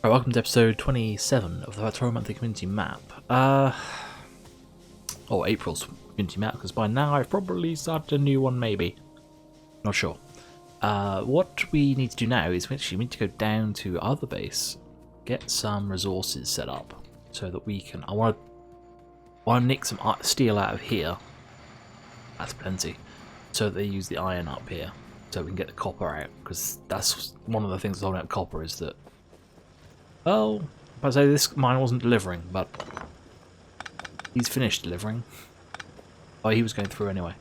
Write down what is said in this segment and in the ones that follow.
Alright, welcome to episode 27 of the Factorio monthly community map. Or April's community map, because by now I've probably started a new one, maybe. Not sure. What we need to do now is we need to go down to our other base, get some resources set up, so that we can. I want to nick some steel out of here. That's plenty. So that they use the iron up here, so we can get the copper out, because that's one of the things that's holding up copper is that. Well, I'd say this mine wasn't delivering, but he's finished delivering. Oh, he was going through anyway.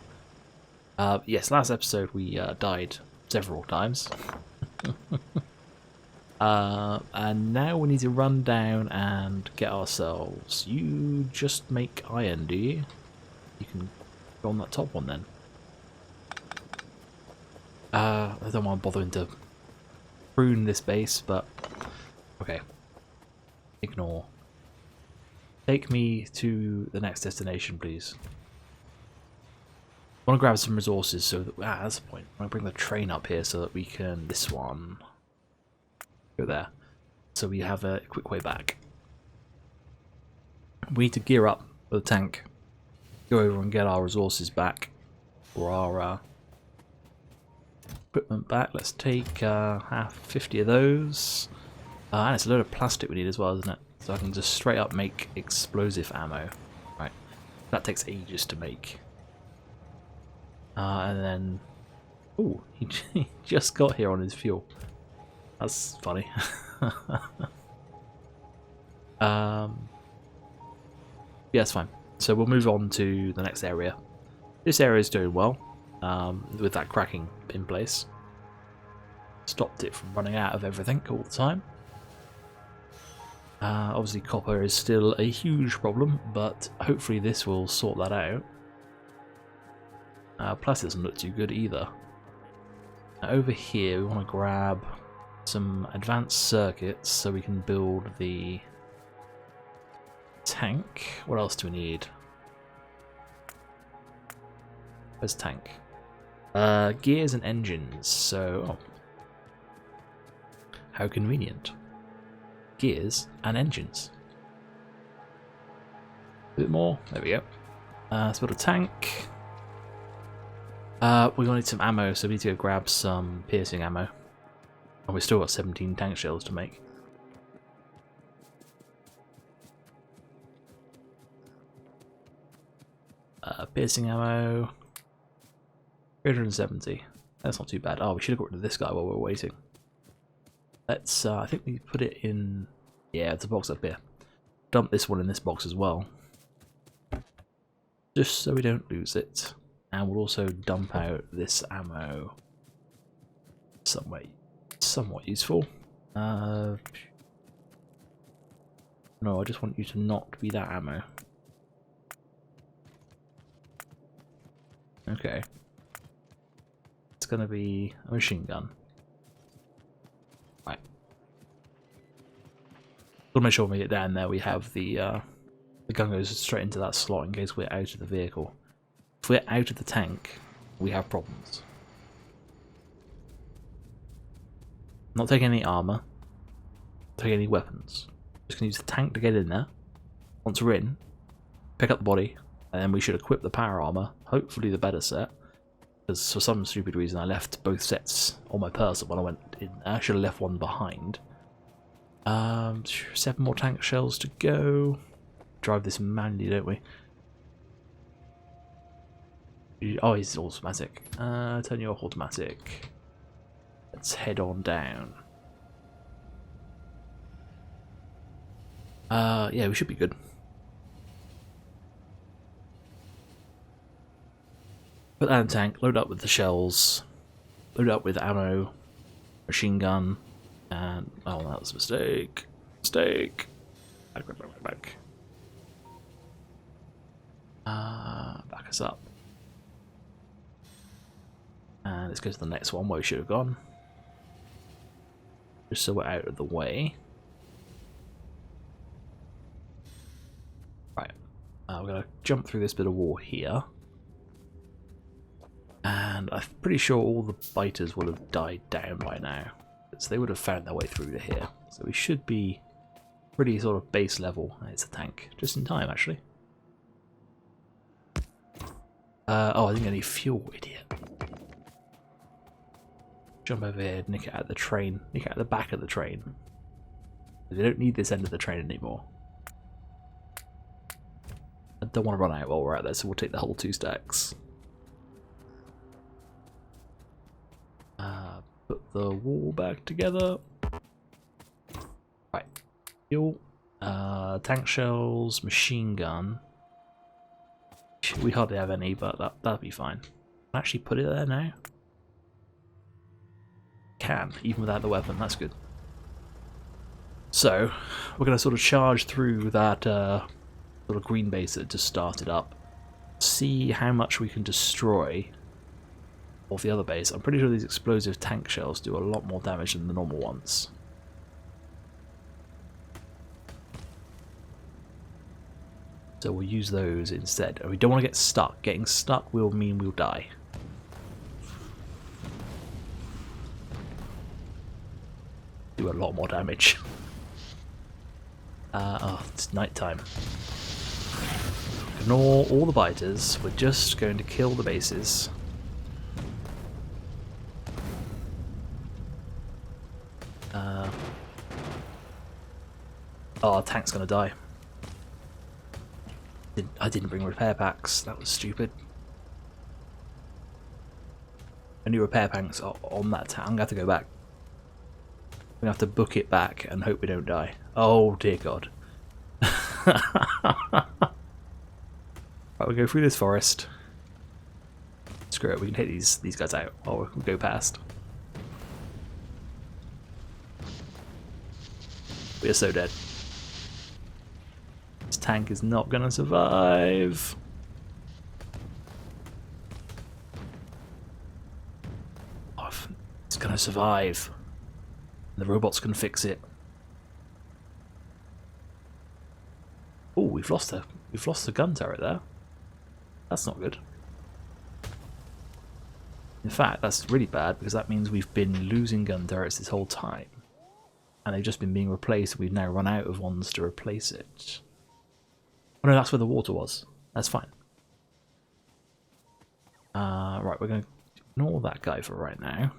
Yes, last episode we died several times. And now we need to run down and get ourselves... You just make iron, do you? You can go on that top one then. I don't want to bother to prune this base, but... Okay. Ignore. Take me to the next destination, please. I want to grab some resources so that... that's the point. I want to bring the train up here so that we can... This one. Go there. So we have a quick way back. We need to gear up for the tank. Go over and get our resources back. Or our equipment back. Let's take 50 of those. And it's a load of plastic we need as well, isn't it? So I can just straight up make explosive ammo. Right. That takes ages to make. And then... Ooh, he just got here on his fuel. That's funny. Yeah, it's fine. So we'll move on to the next area. This area is doing well, with that cracking in place. Stopped it from running out of everything all the time. Obviously copper is still a huge problem, but hopefully this will sort that out. Plus it doesn't look too good either. Over here we want to grab some advanced circuits so we can build the tank. What else do we need? Where's tank? Gears and engines, so... Oh. How convenient. Gears and engines. A bit more. There we go. Let's build a tank. We're going to need some ammo, so we need to go grab some piercing ammo. And we've still got 17 tank shells to make. Piercing ammo. 370. That's not too bad. Oh, we should have got rid of this guy while we're waiting. Let's, I think we put it in... Yeah, it's a box up here. Dump this one in this box as well. Just so we don't lose it. And we'll also dump out this ammo somewhere somewhat useful. No, I just want you to not be that ammo. Okay. It's gonna be a machine gun. Right. We'll make sure when we get down there we have the gun goes straight into that slot in case we're out of the vehicle. If we're out of the tank, we have problems. Not taking any armor, not taking any weapons. Just gonna use the tank to get in there. Once we're in, pick up the body, and then we should equip the power armor, hopefully the better set. Because for some stupid reason I left both sets on my person when I went in. I should have left one behind. 7 more tank shells to go. Drive this manually, don't we? Oh, he's automatic. Turn you off automatic. Let's head on down. Yeah, we should be good. Put that in the tank, load up with the shells, load up with ammo, machine gun, and... Oh, that was a mistake. Mistake. Back. Back us up. And let's go to the next one where we should have gone. Just so we're out of the way. Right. We're going to jump through this bit of wall here. And I'm pretty sure all the biters will have died down by now. fighters. They would have found their way through to here. So we should be pretty sort of base level. It's a tank. Just in time, actually. Oh, I think I need fuel, idiot. Jump over here, nick it out of the train. Nick it out of the back of the train. They don't need this end of the train anymore. I don't want to run out while we're out there, so we'll take the whole 2 stacks. Put the wall back together. Right. Fuel. Tank shells, machine gun. We hardly have any, but that'll be fine. Actually put it there now. Can, even without the weapon, that's good. So, we're going to sort of charge through that sort of green base that just started up. See how much we can destroy of the other base. I'm pretty sure these explosive tank shells do a lot more damage than the normal ones. So we'll use those instead. We don't want to get stuck. Getting stuck will mean we'll die. Do a lot more damage. Oh, it's nighttime. Ignore all the biters. We're just going to kill the bases. Oh, our tank's gonna die. I didn't bring repair packs. That was stupid. Any repair packs on that tank. I'm gonna have to go back. I'm gonna have to book it back and hope we don't die. Oh dear God. Right, we'll go through this forest. Screw it, we can hit these guys out or we can go past. We are so dead. This tank is not gonna survive. Oh, it's gonna survive. The robots can fix it. Oh, we've lost the gun turret there. That's not good. In fact, that's really bad because that means we've been losing gun turrets this whole time. And they've just been being replaced. We've now run out of ones to replace it. Oh no, that's where the water was. That's fine. Right, we're going to ignore that guy for right now.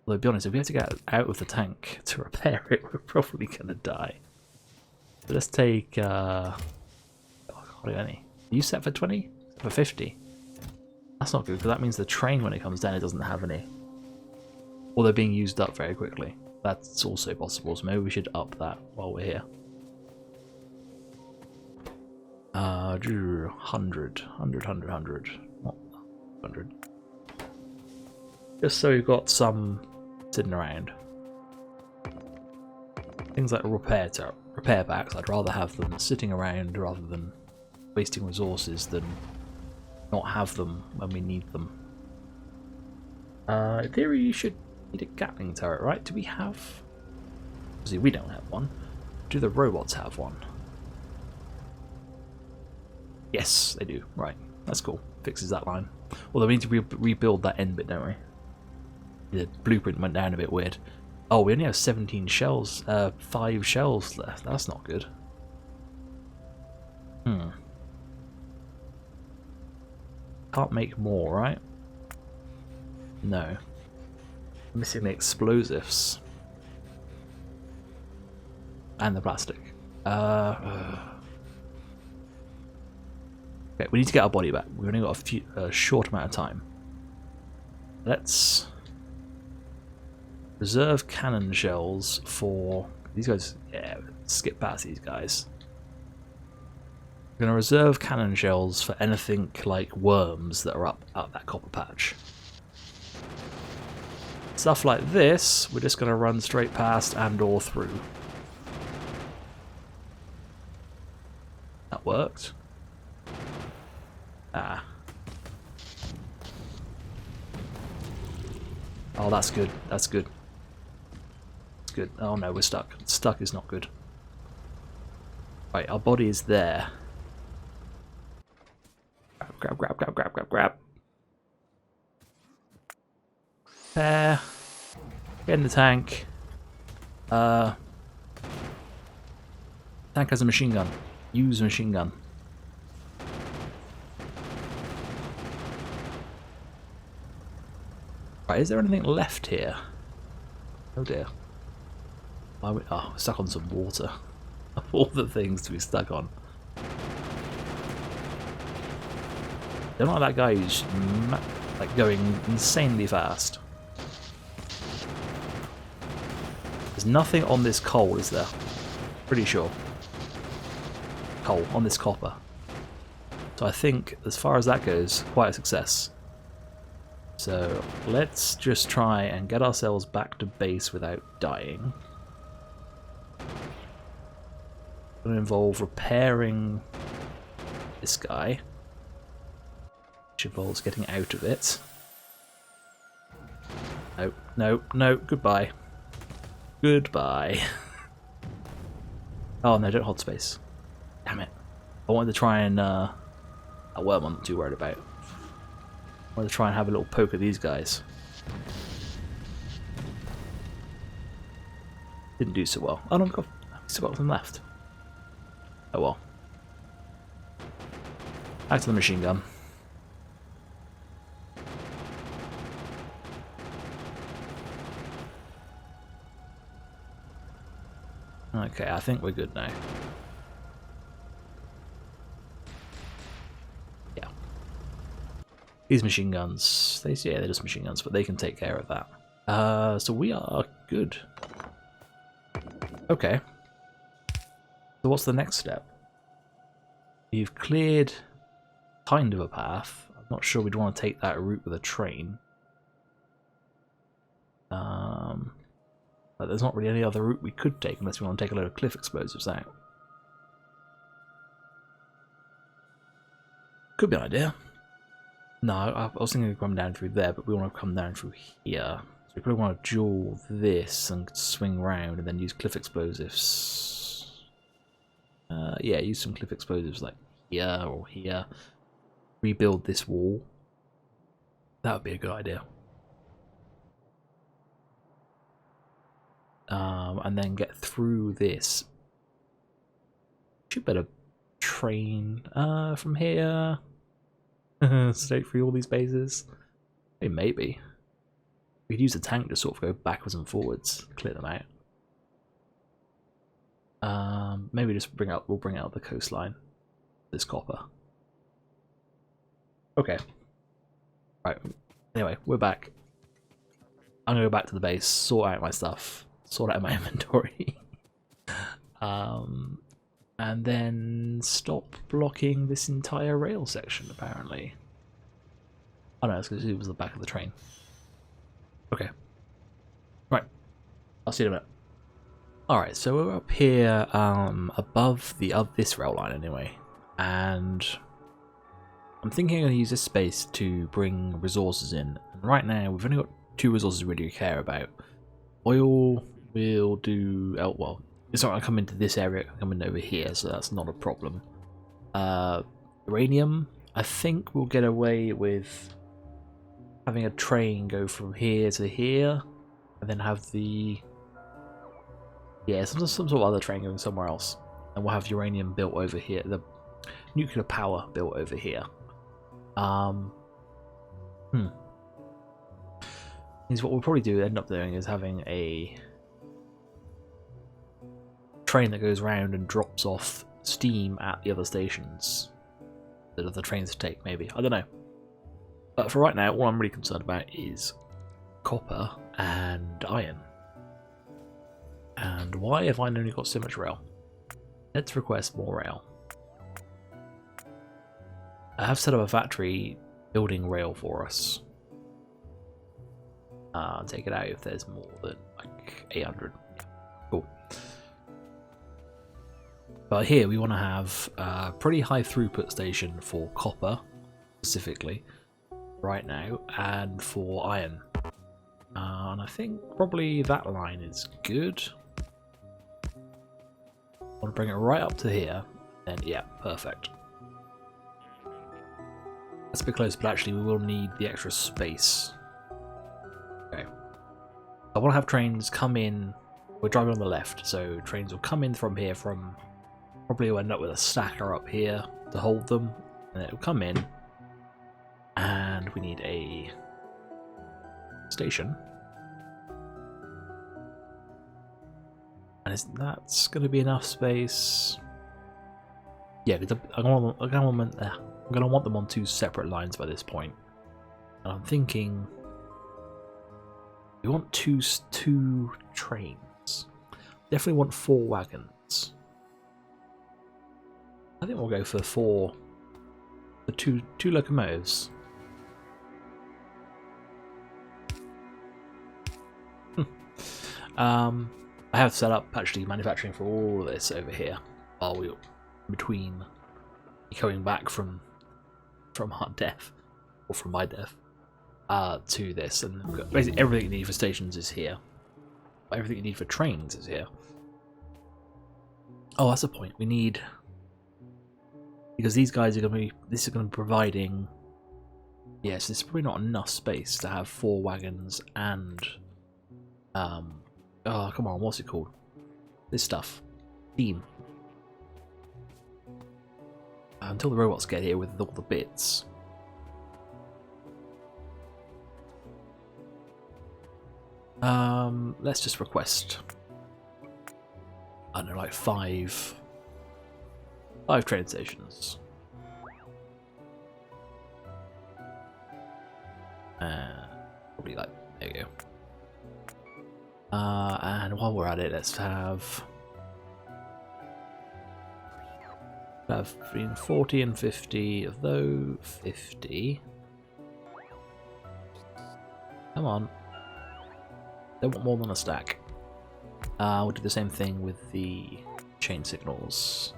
Although, to be honest, if we have to get out of the tank to repair it, we're probably going to die. So let's take... oh, I can't do any. Are you set for 20? For 50? That's not good, because that means the train, when it comes down, it doesn't have any. Or they're being used up very quickly. That's also possible, so maybe we should up that while we're here. 100. Not 100. Just so we've got some sitting around. Things like repair packs, I'd rather have them sitting around rather than wasting resources than not have them when we need them. In theory, you should need a Gatling turret, right? Do we have... See, we don't have one. Do the robots have one? Yes, they do. Right, that's cool. Fixes that line. Although we need to rebuild that end bit, don't we? The blueprint went down a bit weird. Oh, we only have 17 shells, 5 shells left. That's not good. Can't make more, right? No. Missing the explosives. And the plastic. Okay, we need to get our body back. We've only got a short amount of time. Let's reserve cannon shells for these guys. Yeah, skip past these guys. We're going to reserve cannon shells for anything like worms that are up that copper patch. Stuff like this, we're just going to run straight past and or through. That worked. Ah. Oh, that's good. That's good. That's good. Oh no, we're stuck. Stuck is not good. Right, our body is there. Grab, grab, grab, grab, grab, grab. There. Get in the tank. Tank has a machine gun. Use a machine gun. Right, is there anything left here? Oh dear. Oh, we're stuck on some water. Of all the things to be stuck on. Don't like that guy who's like going insanely fast. There's nothing on this coal, is there? Pretty sure. Coal on this copper. So I think, as far as that goes, quite a success. So let's just try and get ourselves back to base without dying. It's going to involve repairing this guy, which involves getting out of it. No, no, no, goodbye. Goodbye. Oh no, don't hold space. Damn it. I wanted to try and, well, I'm not too worried about. I wanted to try and have a little poke at these guys. Didn't do so well. Oh no, I've still got them left. Oh well. Back to the machine gun. Okay, I think we're good now. Yeah. These machine guns, they're just machine guns, but they can take care of that. So we are good. Okay. So what's the next step? We've cleared kind of a path. I'm not sure we'd want to take that route with a train. But there's not really any other route we could take unless we want to take a load of cliff explosives out. Could be an idea. No, I was thinking of coming down through there, but we want to come down through here. So we probably want to dual this and swing around and then use cliff explosives. Yeah, use some cliff explosives like here or here. Rebuild this wall. That would be a good idea. And then get through this. Should better train from here. Straight through all these bases. Hey, maybe. We could use the tank to sort of go backwards and forwards, clear them out. Maybe just we'll bring out the coastline. This copper. Okay. Right. Anyway, we're back. I'm gonna go back to the base, sort out my stuff, sort out my inventory. And then stop blocking this entire rail section, apparently. Oh no, it's because it was the back of the train. Okay. Right. I'll see you in a minute. Alright, so we're up here above this rail line anyway. And I'm thinking I'm going to use this space to bring resources in. And right now, we've only got 2 resources we really care about. Oil will do... Oh, well, it's not going to come into this area, it's coming over here, so that's not a problem. Uranium, I think we'll get away with having a train go from here to here, and then have the... Yeah, some sort of other train going somewhere else. And we'll have uranium built over here, the nuclear power built over here. Means what we'll probably end up doing is having a train that goes around and drops off steam at the other stations that other trains take, maybe. I don't know. But for right now, all I'm really concerned about is copper and iron. And why have I only got so much rail? Let's request more rail. I have set up a factory building rail for us. Take it out if there's more than like 800. Cool. But here we want to have a pretty high throughput station for copper, specifically, right now, and for iron. And I think probably that line is good. I want to bring it right up to here, and yeah, perfect. That's a bit close, but actually we will need the extra space. Okay. I want to have trains come in. We're driving on the left, so trains will come in from here. From probably we'll end up with a stacker up here to hold them, and it will come in. And we need a station. And that's going to be enough space. Yeah, I'm gonna want them on two separate lines by this point. And I'm thinking we want two trains. Definitely want 4 wagons. I think we'll go for two locomotives. I have set up actually manufacturing for all of this over here while we're between going back from our death, or from my death, to this, and basically everything you need for stations is here. Everything you need for trains is here. Oh, that's the point. We need, because these guys are going to be providing. Yes, there's probably not enough space to have 4 wagons and oh, come on, what's it called? This stuff. Steam. Until the robots get here with all the bits. Let's just request, I don't know, like 5 train stations. Probably like, there you go. And while we're at it, let's have between 40 and 50 of those. 50. Come on. Don't want more than a stack. We'll do the same thing with the chain signals.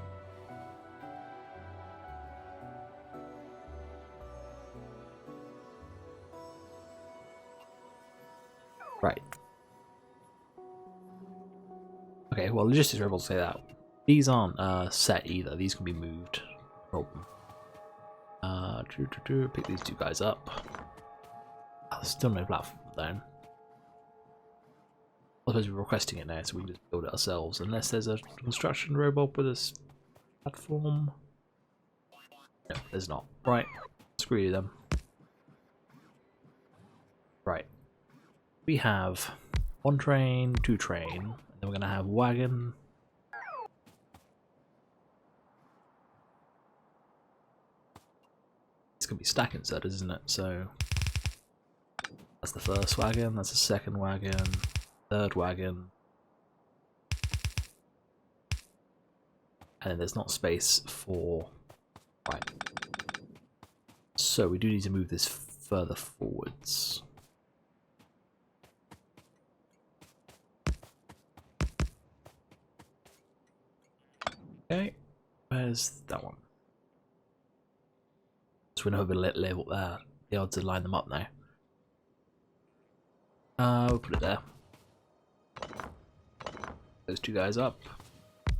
Right. Okay, well, logistics are able to say that. These aren't set either. These can be moved. Problem. Pick these 2 guys up. Still no platform down. I suppose we're requesting it now, so we can just build it ourselves. Unless there's a construction robot with a platform. No, there's not. Right. Screw you then. Right. We have 1 train, 2 train, and then we're going to have wagon. It's going to be stack inserters, isn't it? So that's the first wagon, that's the second wagon, third wagon. And then there's not space for... Right. So we do need to move this further forwards. Okay, where's that one? So we know we'll level there. Be able to line them up now. We'll put it there. Those 2 guys up.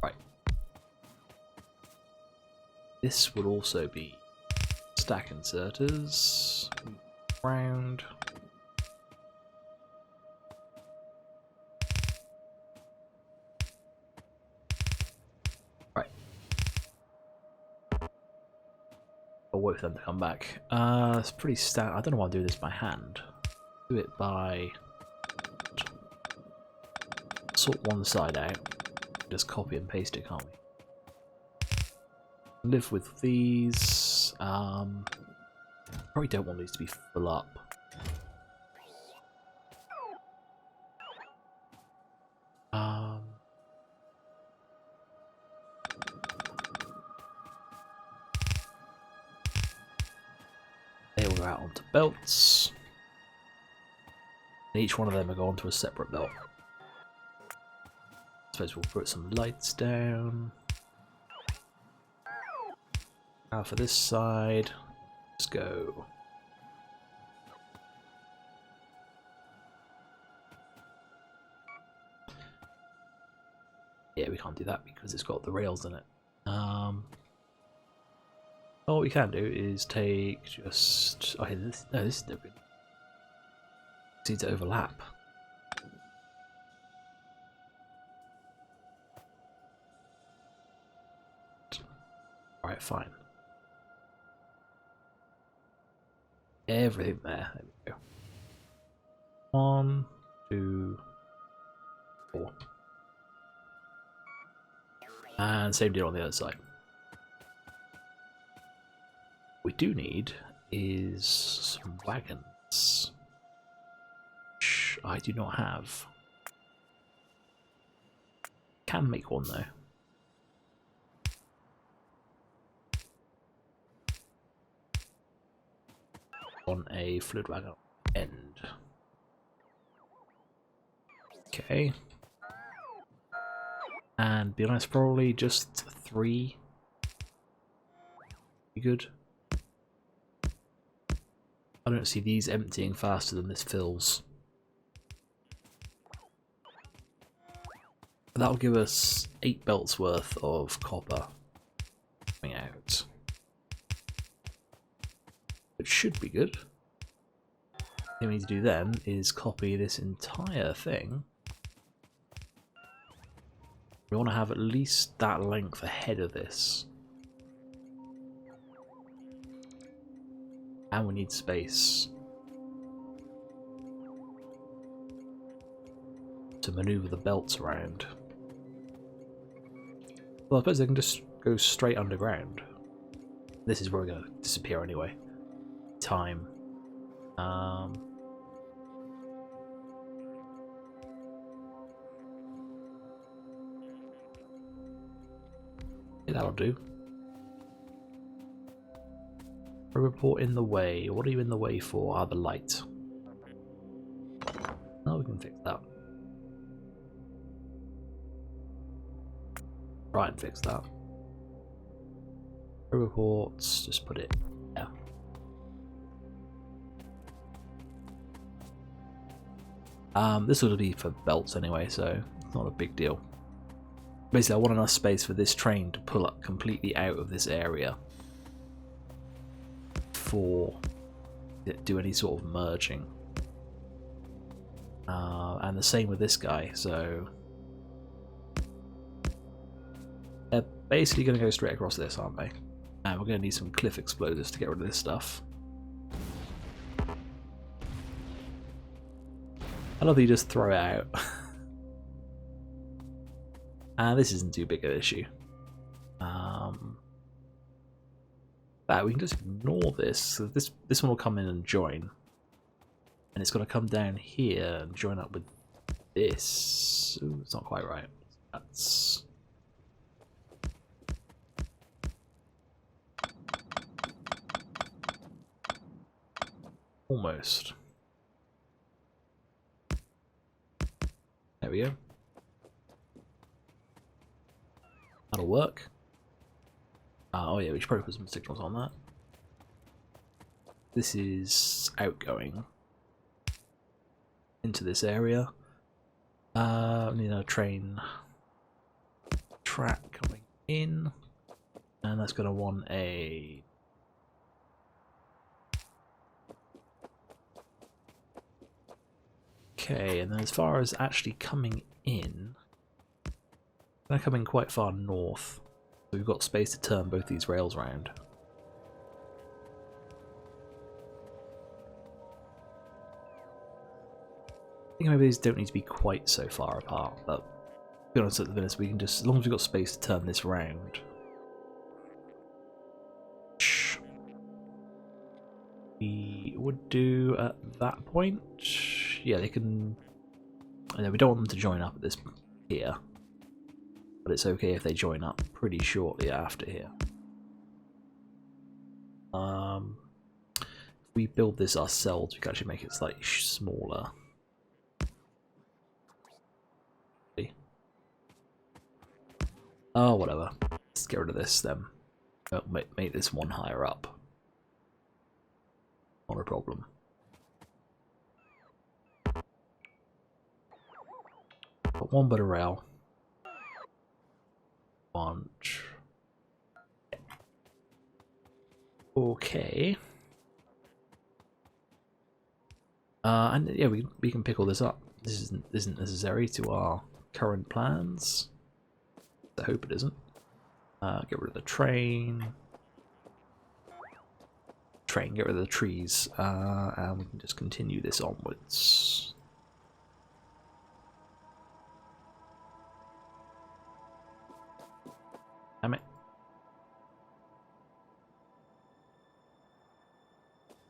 Right. This would also be stack inserters. Round. Right. I'll wait for them to come back. It's pretty standard. I don't know why I'm doing this by hand. Do it by... Sort one side out. Just copy and paste it, can't we? Live with these. Probably don't want these to be full up. They will go out onto belts. And each one of them will go onto a separate belt. I suppose we'll put some lights down. Now for this side, let's go. Yeah, we can't do that because it's got the rails in it. All we can do is take just... Okay, this is no good. Need to overlap. Alright, fine. Everything there. There we go. 1, 2, 4. And same deal on the other side. What we do need is some wagons, which I do not have. Can make one though. On a fluid wagon end. Okay. And be honest, probably just 3. Be good. I don't see these emptying faster than this fills. That'll give us 8 belts worth of copper coming out. It should be good. What we need to do then is copy this entire thing. We want to have at least that length ahead of this. And we need space to maneuver the belts around. Well, I suppose they can just go straight underground. This is where we're going to disappear anyway. Time. Yeah, that'll do. A report in the way. What are you in the way for? Ah, the light. Oh, we can fix that. Try and fix that. Reports, just put it there. This will be for belts anyway, so it's not a big deal. Basically, I want enough space for this train to pull up completely out of this area for it to do any sort of merging. And the same with this guy, so they're basically going to go straight across this, aren't they? And we're going to need some cliff explosives to get rid of this stuff. I love that you just throw it out. And this isn't too big an issue. But we can just ignore this. So this one will come in and join. And it's going to come down here and join up with this. Ooh, it's not quite right. That's... almost. There we go. That'll work. Oh yeah, we should probably put some signals on that. This is outgoing into this area. Need a train track coming in, and that's going to want a okay. And then as far as actually coming in, they're coming quite far north, so we've got space to turn both these rails around. I think maybe these don't need to be quite so far apart, but to be honest, at the minute we can just, as long as we've got space to turn this round. We would do at that point. Yeah, they can. I know we don't want them to join up at this here, but it's okay if they join up pretty shortly after here. If we build this ourselves, we can actually make it slightly smaller. Oh, whatever. Let's get rid of this then. Oh, make this one higher up. Not a problem. Got one bit of rail. One. Okay. And yeah, we can pick all this up. This isn't necessary to our current plans. I hope it isn't. Get rid of the train. Get rid of the trees. And we can just continue this onwards. Damn it.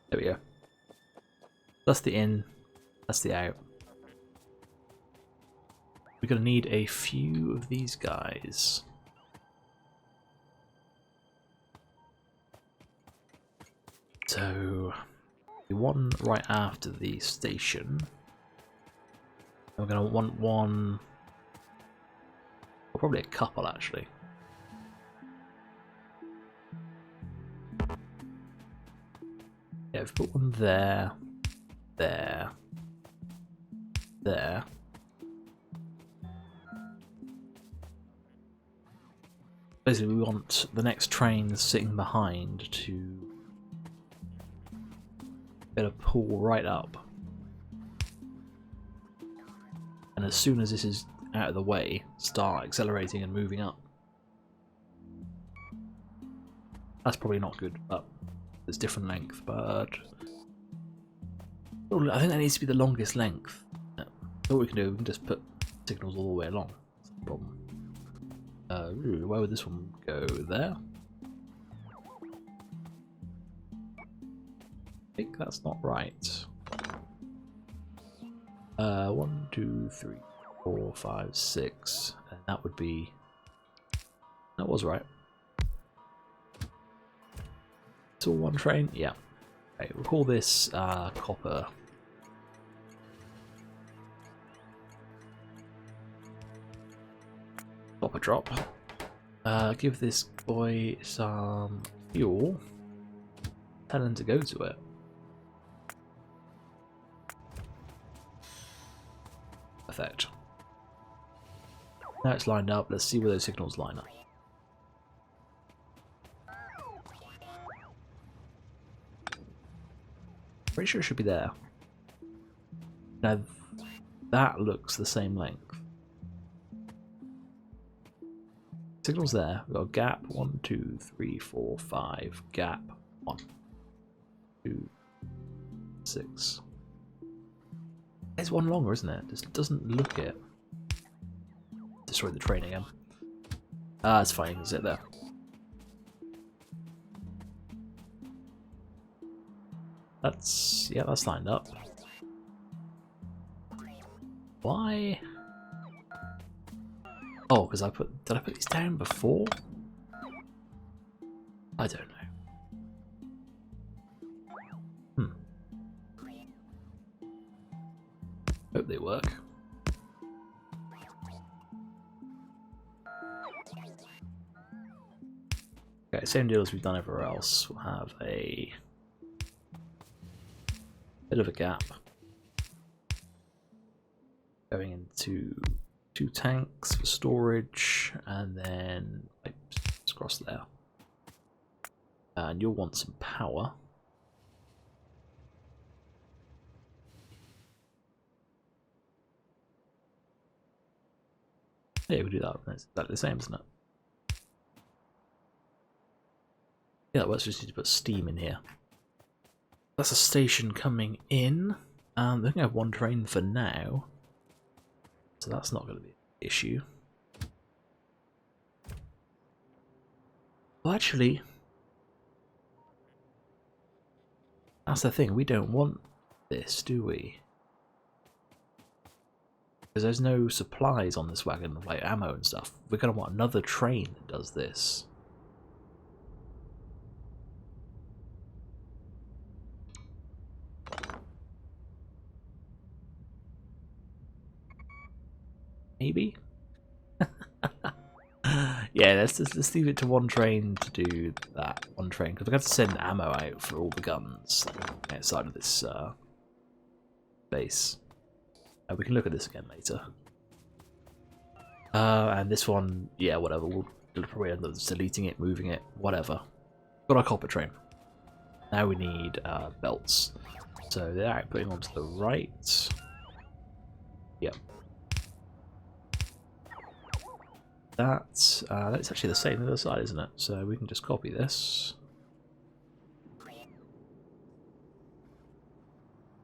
There we go. That's the in. That's the out. We're going to need a few of these guys. So, one right after the station. We're going to want one, or probably a couple actually. Yeah, we've put one there, there, there. Basically, we want the next train sitting behind to get a pull right up. And as soon as this is out of the way, start accelerating and moving up. That's probably not good, but it's different length, but I think that needs to be the longest length. What we can do, we can just put signals all the way along. That's no problem. Where would this one go? There? I think that's not right. 1, 2, 3, 4, 5, 6, and that would be. That was right. It's all one train? Yeah. Okay, we'll call this copper. Copper drop. Give this boy some fuel. Tell him to go to it. Perfect. Now it's lined up. Let's see where those signals line up. Pretty sure it should be there. Now that looks the same length. Signals there. We've got a gap. 1, 2, 3, 4, 5. Gap. 1, 2, 6. It's one longer, isn't it? Just doesn't look it. Destroy the train again. It's fine. You can sit there. That's lined up. Why? Oh, because did I put these down before? I don't know. Hope they work. Okay, same deal as we've done everywhere else. We'll have a bit of a gap going into 2 tanks for storage, and then pipes across there. And you'll want some power. Yeah, we do that. It's exactly the same, isn't it? Yeah, let's just need to put steam in here. That's a station coming in. They're going to have one train for now, so that's not going to be an issue. Well, actually, that's the thing. We don't want this, do we? Because there's no supplies on this wagon, like ammo and stuff. We're going to want another train that does this. Maybe? Yeah, let's leave it to one train to do that. One train, because we're going to send ammo out for all the guns outside of this base. We can look at this again later. And this one, yeah, whatever. We'll probably end up deleting it, moving it, whatever. Got our copper train. Now we need belts. So they're outputting onto the right. Yep. that. That's actually the same on the other side, isn't it? So we can just copy this.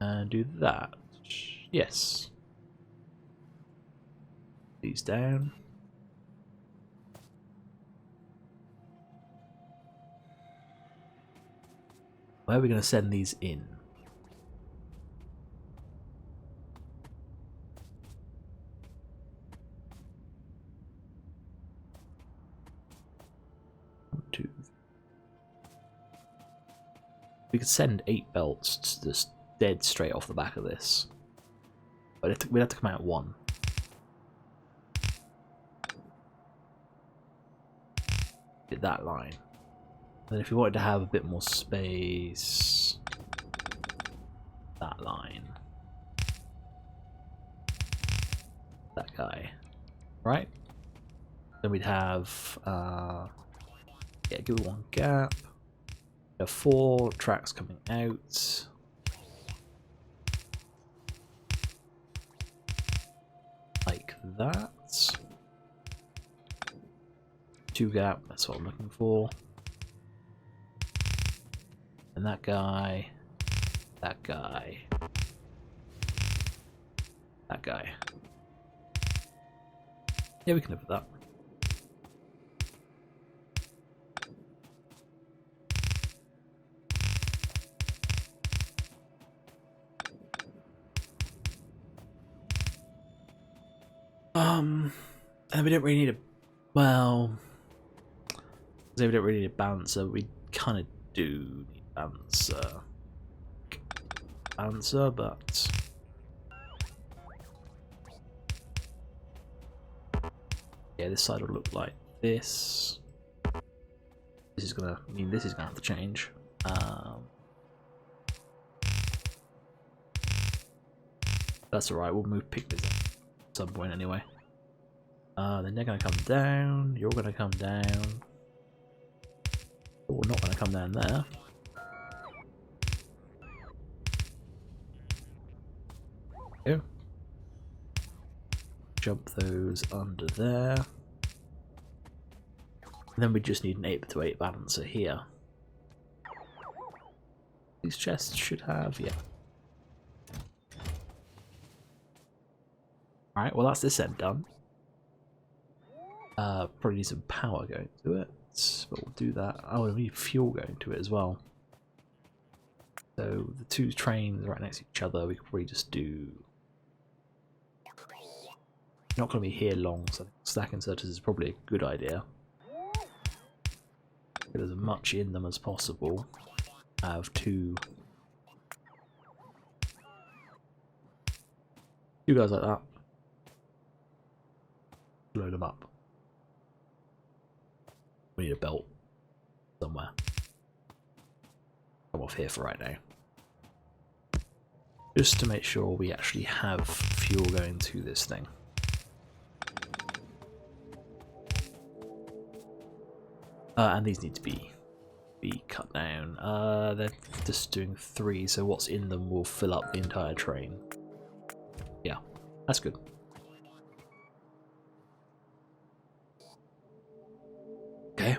And do that. Yes. These down. Where are we going to send these in? We could send 8 belts just dead straight off the back of this. But we'd have to come out 1. Get that line. And then if we wanted to have a bit more space, that line. That guy. Right? Then we'd have yeah, give it 1 gap. We have 4 tracks coming out. Like that. 2 gap, that's what I'm looking for. And that guy. That guy. That guy. Yeah, we can live with that. And we don't really need a, well, we don't really need a bouncer. We kind of do need a bouncer, but yeah, this side will look like this. This is gonna this is gonna have to change. That's alright. We'll move pictures at some point anyway. Then they're going to come down, you're going to come down. But we're not going to come down there. Go. Jump those under there. And then we just need an 8x8 balancer here. These chests should have, yeah. Alright, well that's this end done. Probably need some power going to it, but we'll do that. Oh, we need fuel going to it as well. So the 2 trains right next to each other, we could probably just do... Not going to be here long, so I think stack inserters is probably a good idea. Get as much in them as possible. Have 2 guys like that. Load them up. We need a belt somewhere. Come off here for right now. Just to make sure we actually have fuel going to this thing. And these need to be cut down. They're just doing 3, so what's in them will fill up the entire train. Yeah, that's good. Okay.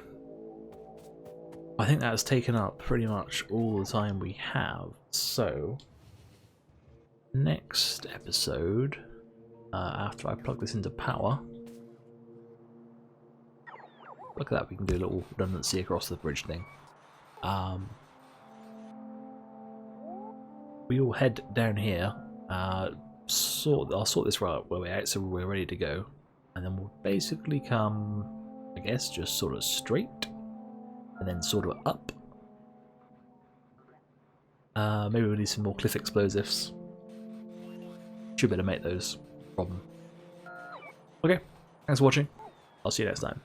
I think that has taken up pretty much all the time we have, so next episode, after I plug this into power, look at that, we can do a little redundancy across the bridge thing. We will head down here, I'll sort this right way out so we're ready to go, and then we'll basically come, I guess, just sort of straight, and then sort of up. Maybe we'll need some more cliff explosives. Should be able to make those. Problem. Okay, thanks for watching. I'll see you next time.